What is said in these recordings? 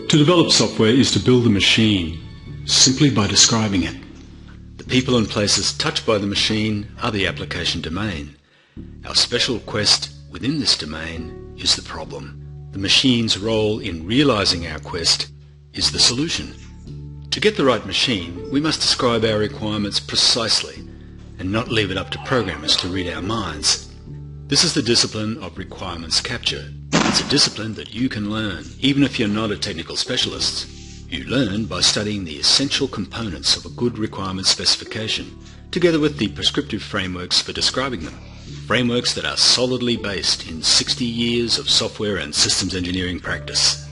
To develop software is to build a machine simply by describing it. The people and places touched by the machine are the application domain. Our special quest within this domain is the problem. The machine's role in realizing our quest is the solution. To get the right machine, we must describe our requirements precisely and not leave it up to programmers to read our minds. This is the discipline of requirements capture. It's a discipline that you can learn, even if you're not a technical specialist. You learn by studying the essential components of a good requirement specification, together with the prescriptive frameworks for describing them. Frameworks that are solidly based in 60 years of software and systems engineering practice.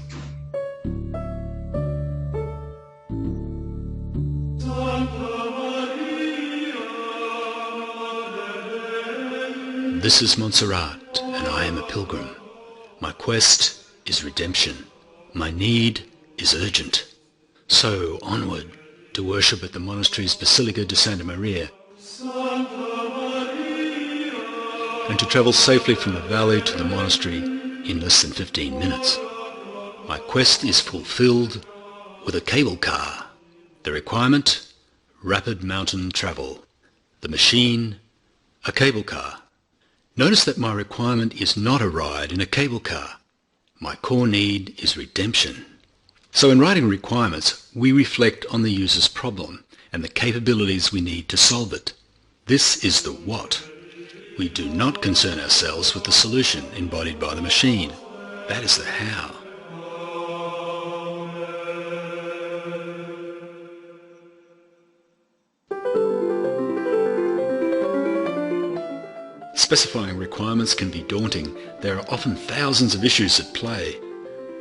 This is Montserrat, and I am a pilgrim. My quest is redemption. My need is urgent. So onward to worship at the monastery's Basilica de Santa Maria, and to travel safely from the valley to the monastery in less than 15 minutes. My quest is fulfilled with a cable car. The requirement, rapid mountain travel. The machine, a cable car. Notice that my requirement is not a ride in a cable car. My core need is redemption. So in writing requirements, we reflect on the user's problem and the capabilities we need to solve it. This is the what. We do not concern ourselves with the solution embodied by the machine. That is the how. Specifying requirements can be daunting. There are often thousands of issues at play.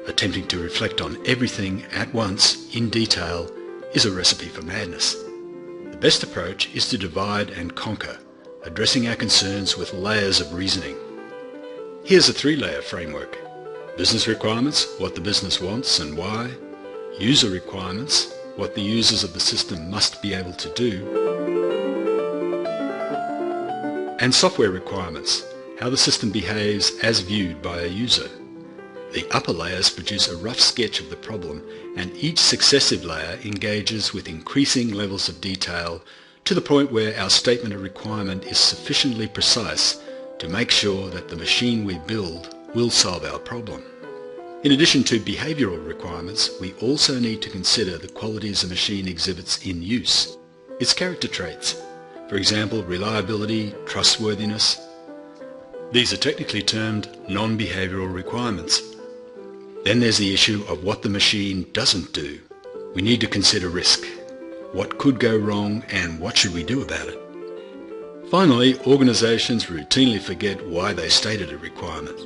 Attempting to reflect on everything at once in detail is a recipe for madness. The best approach is to divide and conquer, addressing our concerns with layers of reasoning. Here's a 3-layer framework. Business requirements, what the business wants and why. User requirements, what the users of the system must be able to do. And software requirements, how the system behaves as viewed by a user. The upper layers produce a rough sketch of the problem, and each successive layer engages with increasing levels of detail to the point where our statement of requirement is sufficiently precise to make sure that the machine we build will solve our problem. In addition to behavioral requirements, we also need to consider the qualities a machine exhibits in use, its character traits. For example, reliability, trustworthiness. These are technically termed non-behavioral requirements. Then there's the issue of what the machine doesn't do. We need to consider risk. What could go wrong and what should we do about it? Finally, organizations routinely forget why they stated a requirement.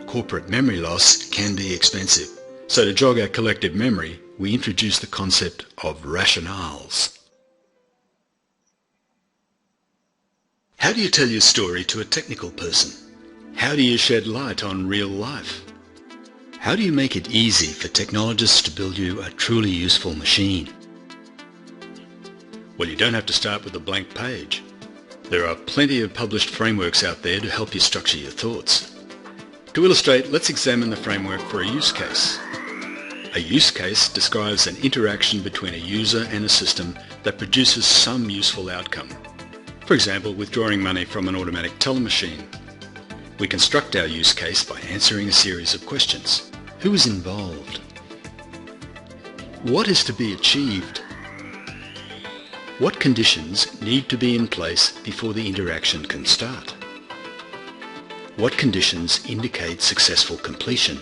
Corporate memory loss can be expensive. So to jog our collective memory, we introduce the concept of rationales. How do you tell your story to a technical person? How do you shed light on real life? How do you make it easy for technologists to build you a truly useful machine? Well, you don't have to start with a blank page. There are plenty of published frameworks out there to help you structure your thoughts. To illustrate, let's examine the framework for a use case. A use case describes an interaction between a user and a system that produces some useful outcome. For example, withdrawing money from an automatic teller machine. We construct our use case by answering a series of questions. Who is involved? What is to be achieved? What conditions need to be in place before the interaction can start? What conditions indicate successful completion?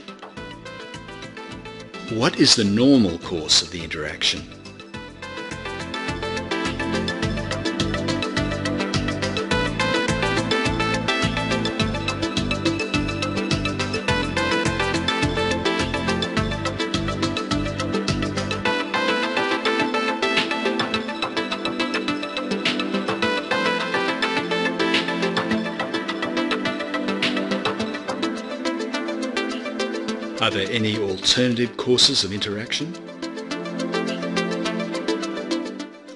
What is the normal course of the interaction? Are there any alternative courses of interaction?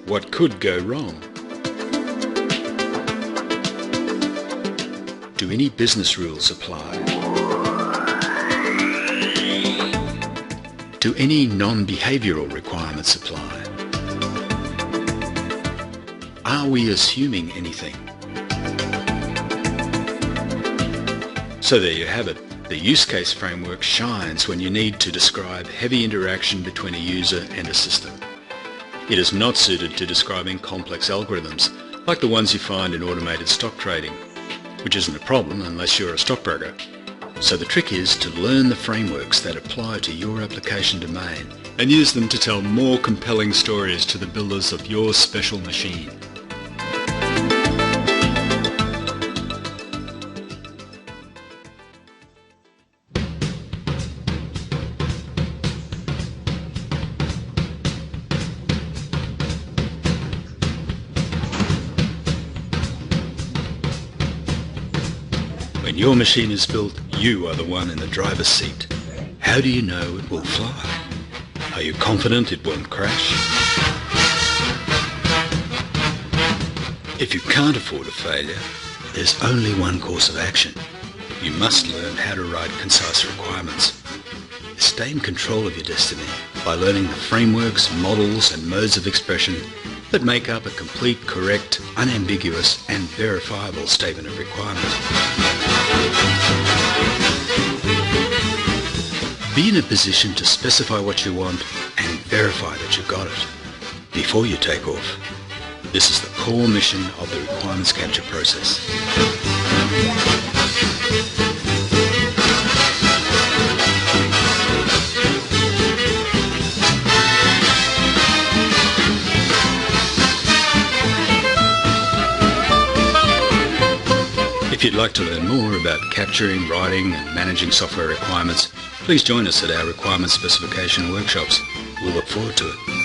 What could go wrong? Do any business rules apply? Do any non-behavioral requirements apply? Are we assuming anything? So there you have it. The use case framework shines when you need to describe heavy interaction between a user and a system. It is not suited to describing complex algorithms like the ones you find in automated stock trading, which isn't a problem unless you're a stockbroker. So the trick is to learn the frameworks that apply to your application domain and use them to tell more compelling stories to the builders of your special machine. When your machine is built, you are the one in the driver's seat. How do you know it will fly? Are you confident it won't crash? If you can't afford a failure, there's only one course of action. You must learn how to write concise requirements. Stay in control of your destiny by learning the frameworks, models, and modes of expression that make up a complete, correct, unambiguous, and verifiable statement of requirement. Be in a position to specify what you want and verify that you got it before you take off. This is the core mission of the requirements capture process. If you'd like to learn more about capturing, writing and managing software requirements, please join us at our requirements specification workshops. We'll look forward to it.